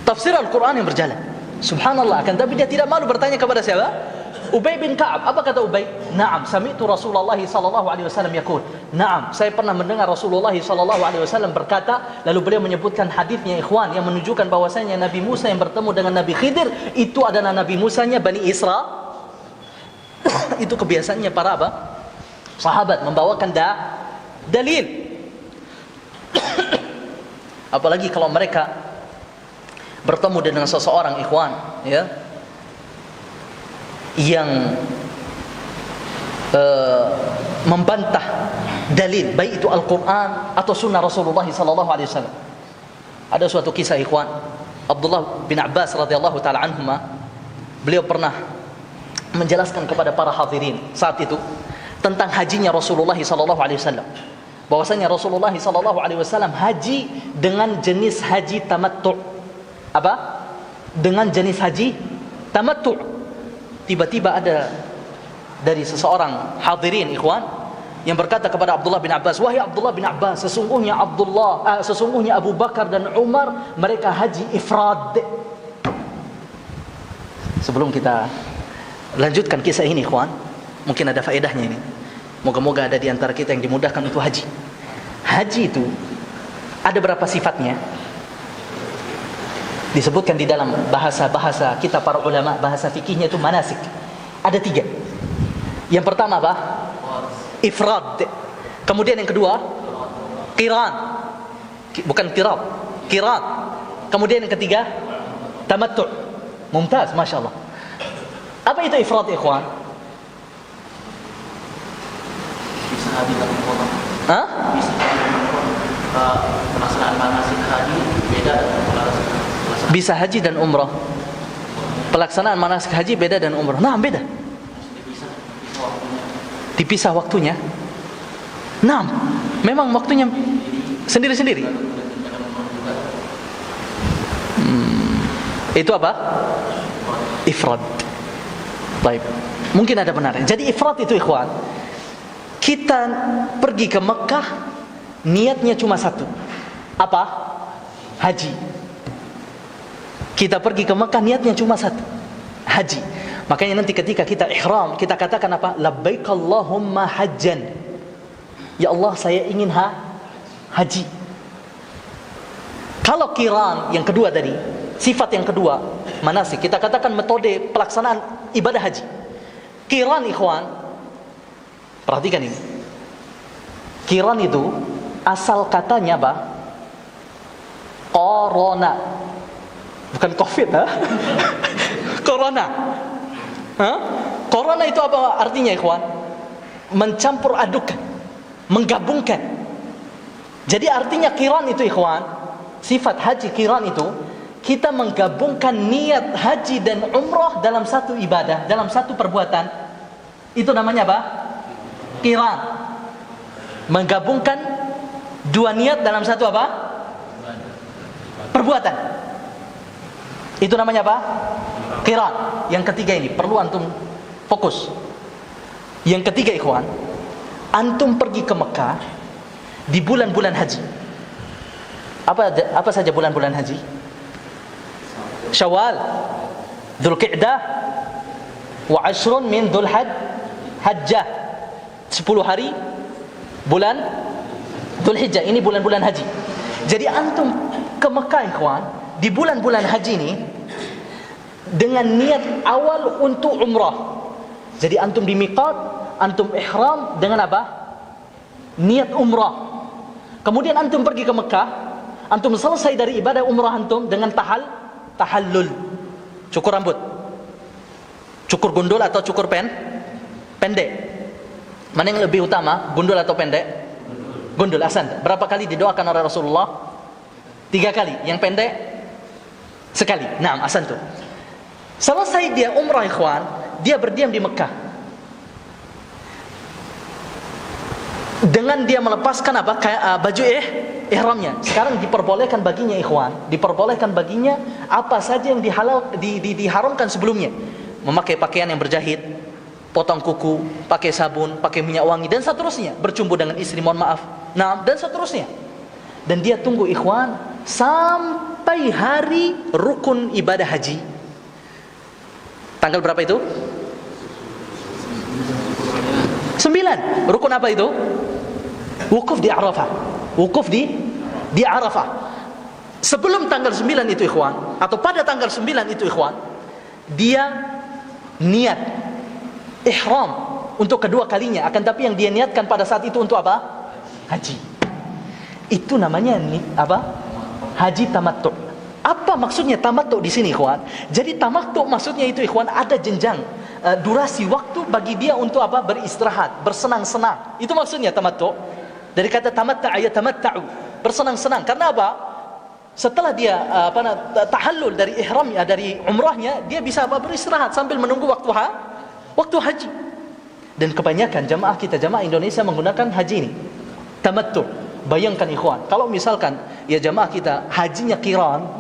Tafsir Al-Quran yang berjalan. Subhanallah. Akan tapi dia tidak malu bertanya kepada siapa? Ubay bin Ka'ab. Apa kata Ubay? Naam, sami'tu Rasulullah sallallahu alaihi wasallam yaqul. Naam, saya pernah mendengar Rasulullah sallallahu alaihi wasallam berkata, lalu beliau menyebutkan hadisnya ikhwan yang menunjukkan bahwasanya Nabi Musa yang bertemu dengan Nabi Khidir itu adalah Nabi Musanya Bani Isra. Itu kebiasaannya para apa? Sahabat membawakan dalil. Apalagi kalau mereka bertemu dengan seseorang ikhwan, ya, yang membantah dalil, baik itu Al-Quran atau sunnah Rasulullah sallallahu alaihi wasallam. Ada suatu kisah ikhwan, Abdullah bin Abbas radhiyallahu taala anhuma, beliau pernah menjelaskan kepada para hadirin saat itu tentang hajinya Rasulullah sallallahu alaihi wasallam. Bahwasanya Rasulullah sallallahu alaihi wasallam haji dengan jenis haji tamattu'. Apa? Dengan jenis haji tamattu'. Tiba-tiba ada dari seseorang hadirin ikhwan yang berkata kepada Abdullah bin Abbas, wahai Abdullah bin Abbas, sesungguhnya Abu Bakar dan Umar mereka haji ifrad. Sebelum kita lanjutkan kisah ini ikhwan, mungkin ada faedahnya ini. Moga-moga ada di antara kita yang dimudahkan untuk haji. Haji itu ada berapa sifatnya? Disebutkan di dalam bahasa-bahasa kita para ulama, bahasa fikihnya itu manasik. Ada 3. Yang pertama apa? Ifrad. Kemudian yang kedua qiran. Bukan qirab, qiran. Kemudian yang ketiga tamattu'. Mumtaz, masyaallah. Apa itu ifrad ikhwan? Bisa haji dan umrah. Hah? Bisa pelaksanaan manasik haji beda dengan pelaksanaan. Bisa haji dan umrah. Pelaksanaan manasik haji beda dan umrah. Nah, beda. Dipisah waktunya. Nah, memang waktunya sendiri-sendiri. Itu apa? Ifrad. Baik. Mungkin ada benarnya. Jadi ifrad itu ikhwan, kita pergi ke Mekah niatnya cuma satu. Apa? Haji. Kita pergi ke Mekah niatnya cuma satu, haji. Makanya nanti ketika kita ihram, kita katakan apa? Labbaik Allahumma hajjan. Ya Allah, saya ingin haji. Kalau qiran yang kedua tadi, sifat yang kedua, manasik, kita katakan metode pelaksanaan ibadah haji. Qiran ikhwan, perhatikan ini. Qiran itu asal katanya apa? Corona. Bukan COVID, Corona. Corona itu apa artinya ikhwan? Mencampur adukan, menggabungkan. Jadi artinya qiran itu ikhwan, sifat haji qiran itu kita menggabungkan niat haji dan umrah dalam satu ibadah, dalam satu perbuatan. Itu namanya apa? Qiran. Menggabungkan dua niat dalam satu apa? Perbuatan. Itu namanya apa? Qiran. Yang ketiga ini perlu antum fokus. Yang ketiga ikhwan, antum pergi ke Mekah di bulan-bulan haji. Apa saja bulan-bulan haji? Syawal, Dzulqa'dah, wa 'ashrun min Dzulhajjah. 10 hari bulan Dzulhijjah. Ini bulan-bulan haji. Jadi antum ke Mekah ikhwan di bulan-bulan haji ini dengan niat awal untuk umrah. Jadi antum di miqat, antum ihram dengan apa? Niat umrah. Kemudian antum pergi ke Mekah, antum selesai dari ibadah umrah antum dengan tahallul. Cukur rambut. Cukur gundul atau cukur pendek. Mana yang lebih utama, gundul atau pendek? Gundul. Ahsan. Berapa kali didoakan oleh Rasulullah? 3 kali. Yang pendek sekali. Naam, ahsan tuh. Selesai dia umrah ikhwan, dia berdiam di Mekah. Dengan dia melepaskan apa? Baju ihramnya. Sekarang diperbolehkan baginya ikhwan, diperbolehkan baginya apa saja yang diharamkan sebelumnya. Memakai pakaian yang berjahit, potong kuku, pakai sabun, pakai minyak wangi dan seterusnya, bercumbu dengan istri, mohon maaf. Nah, dan seterusnya. Dan dia tunggu ikhwan sampai hari rukun ibadah haji. Tanggal berapa itu? 9. Rukun apa itu? Wukuf di Arafah. Wukuf di Arafah. Sebelum tanggal 9 itu ikhwan, atau pada tanggal 9 itu ikhwan, dia niat ihram untuk kedua kalinya. Akan tapi yang dia niatkan pada saat itu untuk apa? Haji. Itu namanya apa? Haji tamattu'. Apa maksudnya tamattu' di sini ikhwan? Jadi tamattu' maksudnya itu ikhwan ada jenjang durasi waktu bagi dia untuk apa? Beristirahat, bersenang-senang. Itu maksudnya tamattu'. Dari kata tamatta'a yatamatta'u, bersenang-senang. Karena apa? Setelah dia tahallul dari ihramnya, dari umrahnya, dia bisa apa? Beristirahat sambil menunggu waktu haji. Dan kebanyakan jamaah kita, jamaah Indonesia menggunakan haji ini tamattu'. Bayangkan ikhwan, kalau misalkan ya jamaah kita hajinya qiran,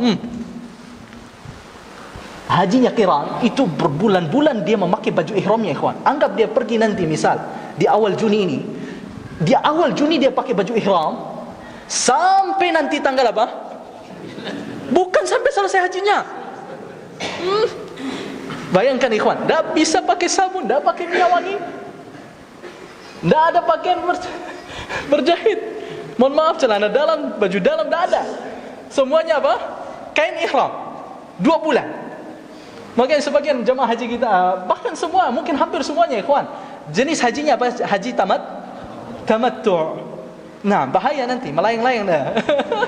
hajinya qiran itu berbulan-bulan dia memakai baju ihramnya ikhwan. Anggap dia pergi nanti misal di awal Juni ini. Di awal Juni dia pakai baju ihram sampai nanti tanggal apa? Bukan sampai selesai hajinya. Bayangkan ikhwan, tidak bisa pakai sabun, tidak pakai minyak wangi, tidak ada pakaian berjahit. Mohon maaf, celana dalam, baju dalam tidak ada. Semuanya apa? Kain ihram. 2 bulan. Makanya sebagian jemaah haji kita, bahkan semua, mungkin hampir semuanya ikhwan, jenis hajinya apa? Haji tamattu'. Nah, bahaya nanti, melayang-layang dah.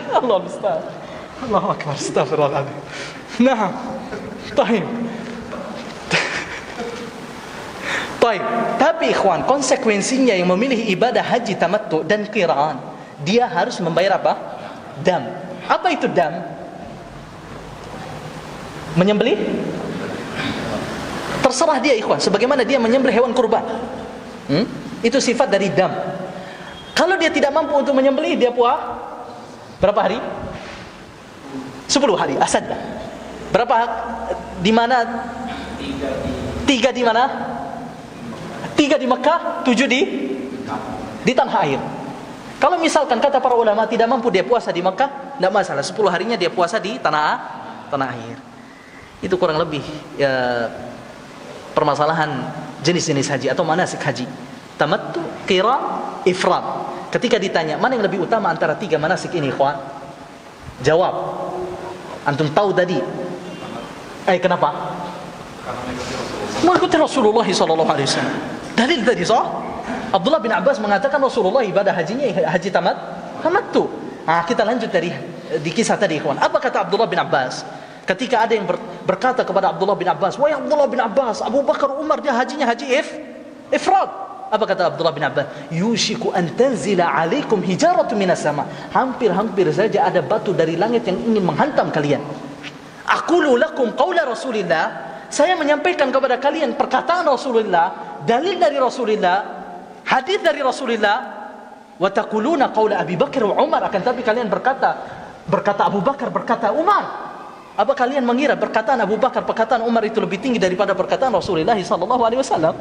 Allah musta'an. Allahu akbar, astagfirullahaladzim. Nah, taib. Tapi ikhwan, konsekuensinya yang memilih ibadah haji tamattu' dan qiran, dia harus membayar apa? Dam. Apa itu dam? Menyembelih? Terserah dia ikhwan, sebagaimana dia menyembelih hewan kurban. Itu sifat dari dam. Kalau dia tidak mampu untuk menyembelih, dia puasa berapa hari? 10 hari, asadnya. Berapa? Di mana? 3 di mana? 3 di Mekah, 7 di tanah air. Kalau misalkan kata para ulama tidak mampu dia puasa di Mekah, tidak masalah, 10 harinya dia puasa di tanah air. Itu kurang lebih ya, permasalahan jenis-jenis haji atau manasik haji. Tamattu, qiran, ifrad. Ketika ditanya mana yang lebih utama antara 3 manasik ini ikhwan? Jawab. Antum tahu tadi? Kenapa? Mengikuti Rasulullah sallallahu alaihi wasallam. Dalil tadi sah? Abdullah bin Abbas mengatakan Rasulullah ibadah hajinya haji tamattu. Kita lanjut dari di kisah tadi ikhwan. Apa kata Abdullah bin Abbas? Ketika ada yang berkata kepada Abdullah bin Abbas, "Wahai Abdullah bin Abbas, Abu Bakar Umar dia hajinya haji ifrad." Apa kata Abdullah bin Abbas? "Yushiku an tanzila 'alaikum hijaratu minas sama." Hampir-hampir saja ada batu dari langit yang ingin menghantam kalian. Aqulu lakum qaula Rasulillah. Saya menyampaikan kepada kalian perkataan Rasulullah, dalil dari Rasulullah. hadis dari Rasulullah. Wa taquluna qaula Abi Bakar wa Umar, akan tapi kalian berkata Abu Bakar, berkata Umar. Apa kalian mengira perkataan Abu Bakar, perkataan Umar itu lebih tinggi daripada perkataan Rasulullah sallallahu alaihi wasallam?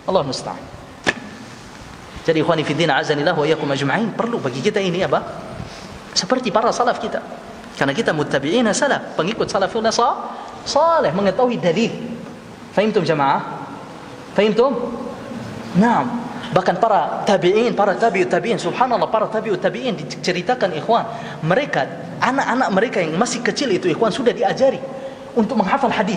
Allah musta'an. Jadi ikhwani fi din azanillah wa iyyakum ajma'in, perlu bagi kita ini apa? Seperti para salaf kita. Karena kita muttabi'ina salaf, pengikut salafun salih, mengetahui dalil. Fahimtum jamaah? Fahimtum? Naam. Bahkan para tabi'in, para tabi'ut tabi'in, subhanallah, para tabi'ut tabi'in diceritakan ikhwan, mereka, anak-anak mereka yang masih kecil itu ikhwan sudah diajari untuk menghafal hadis.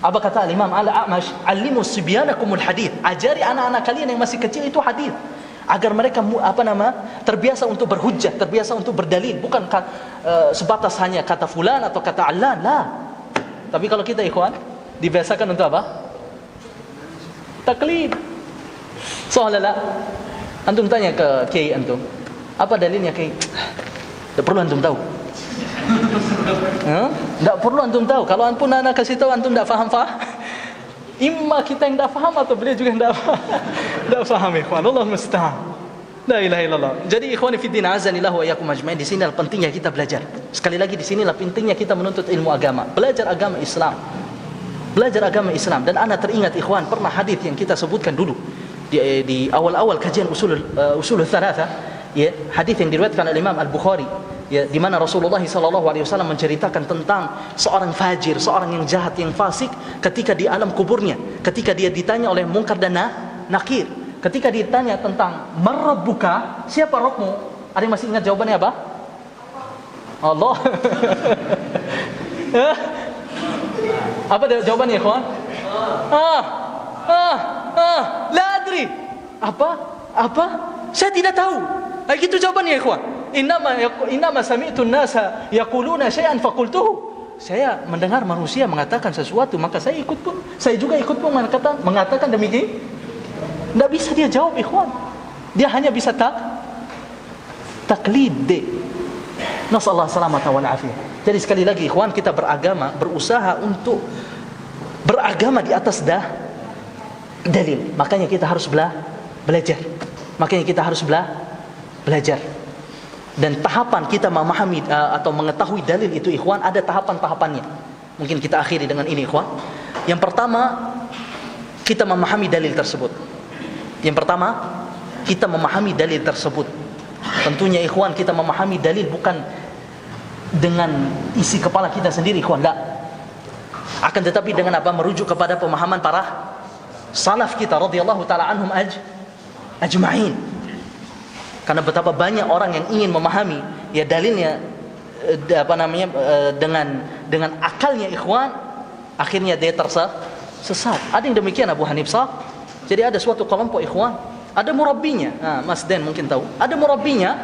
Apa kata Imam Al-A'mash? Allimu sibyanakumul hadis. Ajari anak-anak kalian yang masih kecil itu hadis, agar mereka terbiasa untuk berhujjah, terbiasa untuk berdalil, bukan sebatas hanya kata fulan atau kata allan, lah. Tapi kalau kita ikhwan dibiasakan untuk apa? Taklid. Soalnya antum tanya ke kiai antum, apa dalilnya kiai? Tak perlu antum tahu. Tak perlu antum tahu. Kalau antum anak kasih tahu antum tak faham. Imma kita yang tak faham atau beliau juga yang tak faham. Ikhwan, Allah musta'an. La ilaha illallah. Jadi ikhwani fi din azanillah wa iyyakum ajmain, di sini pentingnya kita belajar. Sekali lagi di sinilah pentingnya kita menuntut ilmu agama, belajar agama Islam. Belajar agama Islam. Dan ana teringat ikhwan, pernah hadis yang kita sebutkan dulu di awal-awal kajian usul thalatha, ya, hadis yang diriwayatkan oleh Imam Al-Bukhari, ya, di mana Rasulullah sallallahu alaihi wasallam menceritakan tentang seorang fajir, seorang yang jahat, yang fasik ketika di alam kuburnya, ketika dia ditanya oleh Munkar dan Nakir, ketika ditanya tentang marabbuka, siapa Rabbmu? Ada yang masih ingat jawabannya apa? Allah. Apa jawabannya, ikhwan? La adri. Apa? Saya tidak tahu. Gitu jawabannya, ikhwan. Innama sami'tu an-nasa yaquluna syai'an faqultuhu. Saya mendengar manusia mengatakan sesuatu, maka saya juga ikut pun mengatakan demikian. Tidak bisa dia jawab, ikhwan. Dia hanya bisa taklid. Nasallahu salamata wal afiyah. Jadi sekali lagi ikhwan, kita beragama, berusaha untuk beragama di atas dalil. Makanya kita harus belajar. Belajar. Dan tahapan kita memahami atau mengetahui dalil itu ikhwan, ada tahapan-tahapannya. Mungkin kita akhiri dengan ini, ikhwan. Yang pertama, kita memahami dalil tersebut. Tentunya ikhwan, kita memahami dalil bukan dengan isi kepala kita sendiri, ikhwan, enggak. Akan tetapi dengan apa? Merujuk kepada pemahaman para salaf kita radhiyallahu taala anhum ajma'in. Karena betapa banyak orang yang ingin memahami ya dalilnya dengan akalnya, ikhwan, akhirnya dia tersesat. Ada yang demikian Abu Hanifah. Jadi ada suatu kelompok ikhwan, ada murabbinya. Mas Den mungkin tahu. Ada murabbinya.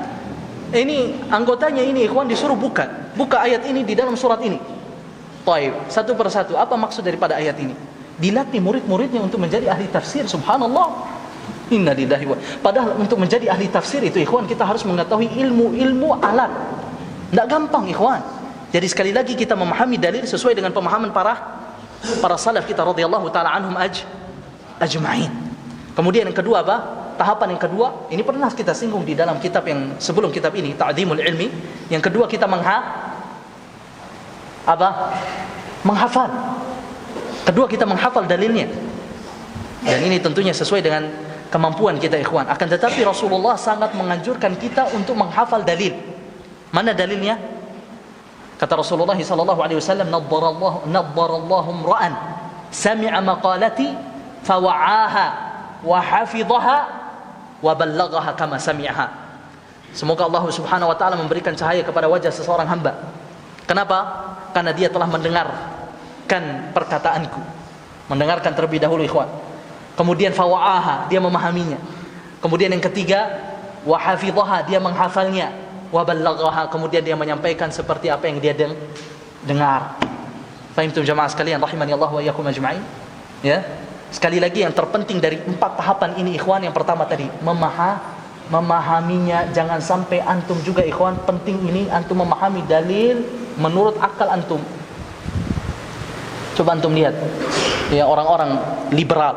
Ini anggotanya ini ikhwan disuruh buka ayat ini di dalam surat ini. Taib, satu persatu. Apa maksud daripada ayat ini? Dilatih murid-muridnya untuk menjadi ahli tafsir. Subhanallah. Inna lillahi wa. Padahal untuk menjadi ahli tafsir itu ikhwan, kita harus mengetahui ilmu alat. Tidak gampang, ikhwan. Jadi sekali lagi kita memahami dalil sesuai dengan pemahaman para salaf kita radhiyallahu taala anhum ajma'in. Kemudian yang kedua apa? Tahapan yang kedua, ini pernah kita singgung di dalam kitab yang sebelum kitab ini, Ta'dhimul Ilmi. Yang kedua kita menghafal. Kedua kita menghafal dalilnya. Dan ini tentunya sesuai dengan kemampuan kita, ikhwan. Akan tetapi Rasulullah sangat menganjurkan kita untuk menghafal dalil. Mana dalilnya? Kata Rasulullah sallallahu alaihi wasallam, naddarallahu imra'an sami'a maqalati fawa'aha wa hafidhaha wa ballaghaha kama sami'aha. Semoga Allah Subhanahu wa taala memberikan cahaya kepada wajah seseorang hamba. Kenapa? Karena dia telah mendengarkan perkataanku. Mendengarkan terlebih dahulu, ikhwan. Kemudian fawa'aha, dia memahaminya. Kemudian yang ketiga, wa hafidhaha, dia menghafalnya. Wa ballaghaha, kemudian dia menyampaikan seperti apa yang dia dengar. Fahimtum jamaah sekalian rahimani Allah wa iyyakum ajma'in? Ya. Sekali lagi yang terpenting dari 4 tahapan ini, ikhwan, yang pertama tadi memahaminya. Jangan sampai antum juga, ikhwan, penting ini antum memahami dalil menurut akal antum. Coba antum lihat ya orang-orang liberal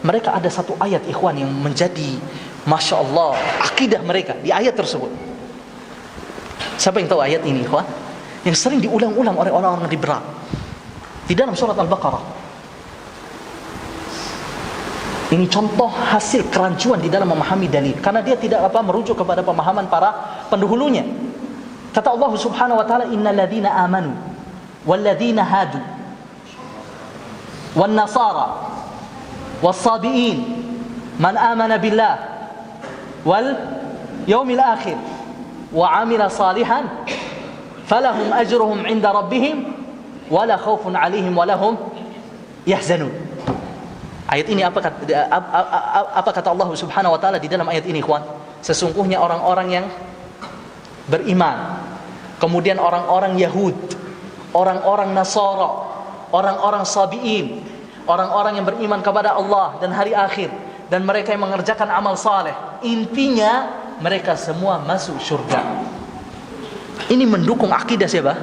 Mereka ada satu ayat ikhwan yang menjadi Masya Allah akidah mereka di ayat tersebut. Siapa yang tahu ayat ini ikhwan? Yang sering diulang-ulang oleh orang-orang di berat di dalam surat Al-Baqarah. Ini contoh hasil kerancuan di dalam memahami dalil, karena dia tidak merujuk kepada pemahaman para pendahulunya. Kata Allah Subhanahu wa taala, "Innal ladzina amanu wal ladzina hadu wan nasara was sabiin man amana billah wal yaumil akhir wa 'amila salihan falahum ajruhum 'inda rabbihim wala khaufun 'alaihim wa lahum yahzanun." Ayat ini apa kata Allah Subhanahu wa taala di dalam ayat ini, ikhwan? Sesungguhnya orang-orang yang beriman, kemudian orang-orang Yahud, orang-orang Nasara, orang-orang Sabiin, orang-orang yang beriman kepada Allah dan hari akhir, dan mereka yang mengerjakan amal saleh, intinya mereka semua masuk surga. Ini mendukung akidah siapa?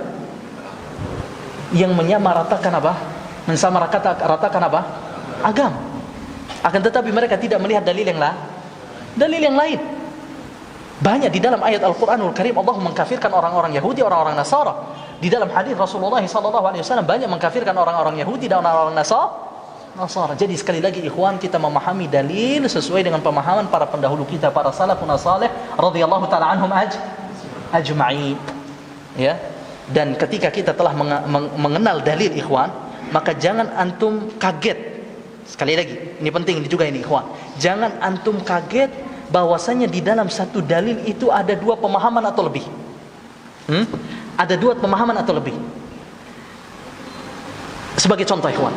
Yang menyamaratakan apa? Mensamaratakan apa? Agama. Akan tetapi mereka tidak melihat dalil yang lain. Banyak di dalam ayat Al-Quranul Karim Allah mengkafirkan orang-orang Yahudi, orang-orang Nasara. Di dalam hadis Rasulullah SAW banyak mengkafirkan orang-orang Yahudi dan orang-orang Nasara. Jadi sekali lagi ikhwan, kita memahami dalil sesuai dengan pemahaman para pendahulu kita, para salafun salih radhiyallahu taala anhum ajma'in. Ya. Dan ketika kita telah mengenal dalil ikhwan, maka jangan antum kaget. Sekali lagi, ini penting juga ini ikhwan. Jangan antum kaget bahwasanya di dalam satu dalil itu ada dua pemahaman atau lebih. Ada dua pemahaman atau lebih. Sebagai contoh ikhwan,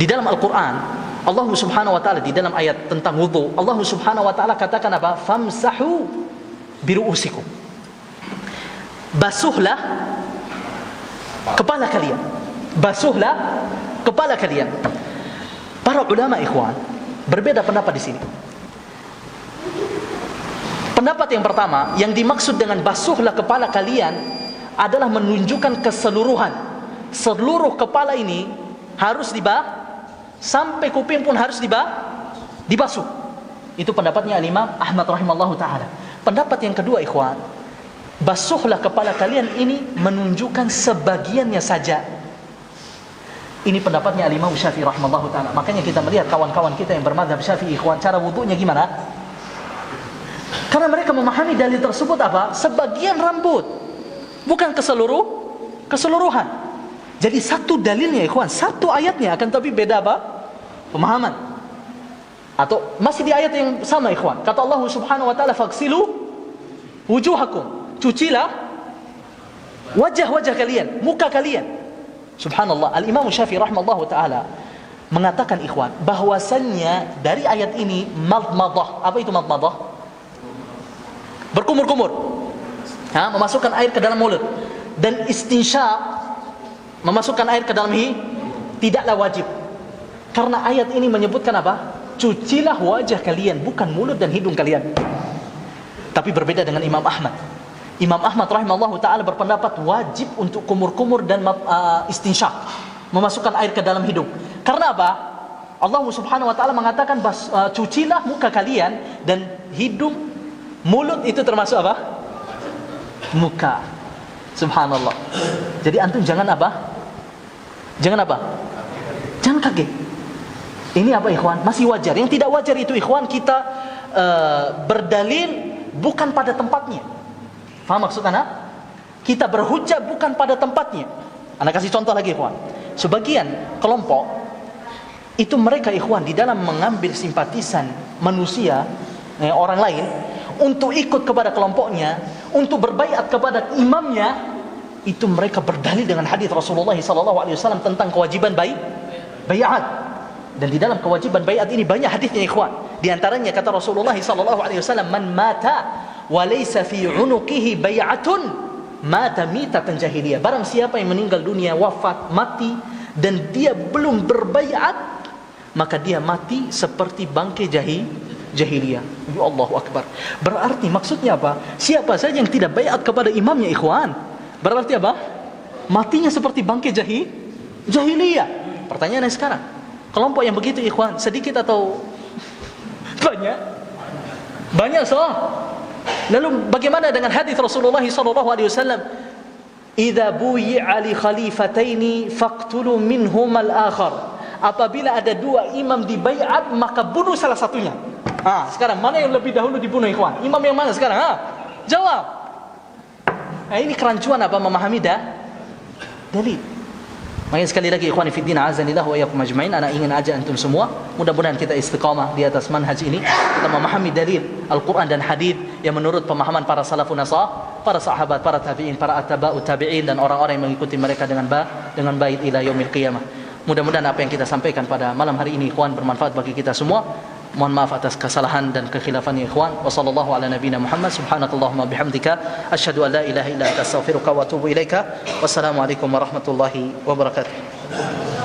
di dalam Al-Quran Allah Subhanahu wa taala di dalam ayat tentang wudu, Allah Subhanahu wa taala katakan apa? Famsahu biru'usikum. Basuhlah kepala kalian. Basuhlah kepala kalian. Para ulama ikhwan berbeda pendapat di sini. Pendapat yang pertama, yang dimaksud dengan basuhlah kepala kalian adalah menunjukkan keseluruhan. Seluruh kepala ini harus sampai kuping pun harus dibasuh. Itu pendapatnya Imam Ahmad rahimallahu taala. Pendapat yang kedua ikhwan, basuhlah kepala kalian ini menunjukkan sebagiannya saja. Ini pendapatnya Imam Syafi'i rahimahullahu taala. Makanya kita melihat kawan-kawan kita yang bermadzhab Syafi'i ikhwan, cara wudunya gimana? Karena mereka memahami dalil tersebut apa? Sebagian rambut, bukan keseluruhan. Jadi satu dalilnya ikhwan, satu ayatnya, akan tapi beda apa? Pemahaman. Atau masih di ayat yang sama ikhwan. Kata Allah Subhanahu wa taala, "Faghsilu wujuhakum." Cucilah wajah-wajah kalian, muka kalian. Subhanallah, Al-Imam Syafi'i rahimahullah ta'ala mengatakan ikhwan, bahwasannya dari ayat ini madmadah. Apa itu madmadah? Berkumur-kumur, memasukkan air ke dalam mulut. Dan istinsyaq, memasukkan air ke dalam tidaklah wajib. Karena ayat ini menyebutkan apa? Cucilah wajah kalian, bukan mulut dan hidung kalian. Tapi berbeda dengan Imam Ahmad. Imam Ahmad rahimahullah ta'ala berpendapat wajib untuk kumur-kumur dan istinsyaq, memasukkan air ke dalam hidung. Karena apa? Allah Subhanahu wa ta'ala mengatakan cucilah muka kalian, dan hidung, mulut itu termasuk apa? Muka. Subhanallah. Jadi antum jangan apa? Jangan kaget. Ini apa ikhwan? Masih wajar. Yang tidak wajar itu ikhwan, kita berdalil bukan pada tempatnya. Faham maksud anak? Kita berhujjah bukan pada tempatnya. Anak kasih contoh lagi ikhwan. Sebagian kelompok itu mereka ikhwan di dalam mengambil simpatisan manusia, orang lain, untuk ikut kepada kelompoknya, untuk berbaiat kepada imamnya, itu mereka berdalil dengan hadis Rasulullah SAW tentang kewajiban baiat. Dan di dalam kewajiban baiat ini banyak hadisnya ikhwan. Di antaranya kata Rasulullah SAW, "Man mata wa laysa fi 'unuqihi bai'atun mata mitatan jahiliyah." Barang siapa yang meninggal dunia, wafat, mati, dan dia belum berbaiat, maka dia mati seperti bangkai jahiliyah. Ya Allahu Akbar. Berarti maksudnya apa? Siapa saja yang tidak baiat kepada imamnya ikhwan, berarti apa? Matinya seperti bangkai jahiliyah. Pertanyaannya sekarang, Kelompok yang begitu ikhwan, sedikit atau banyak? Banyak Lalu bagaimana dengan hadis Rasulullah SAW? Idza buyi'a li khalifataini faqtulu minhum al-akhar. Apabila ada dua imam dibaiat, maka bunuh salah satunya. Sekarang mana yang lebih dahulu dibunuh ikhwan? Imam yang mana sekarang? Jawab. Ini kerancuan apa memahami dalil. Makanya sekali lagi ikhwani fiddin azanillah wa iyyakum ajmain, ana ingin ajak antum semua mudah-mudahan kita istiqamah di atas manhaj ini, kita memahami dalil Al-Qur'an dan hadis yang menurut pemahaman para salafun salih, para sahabat, para tabi'in, para atba'ut tabi'in dan orang-orang yang mengikuti mereka dengan baik ila yaumil qiyamah. Mudah-mudahan apa yang kita sampaikan pada malam hari ini ikhwan bermanfaat bagi kita semua. Mohon maaf atas kesalahan dan kekhilafan ikhwan. Wa sallallahu ala nabiyyina Muhammad subhanakallahumma bihamdika asyhadu an la ilaha illa anta astaghfiruka wa atubu ilaika. Wassalamualaikum warahmatullahi wabarakatuh.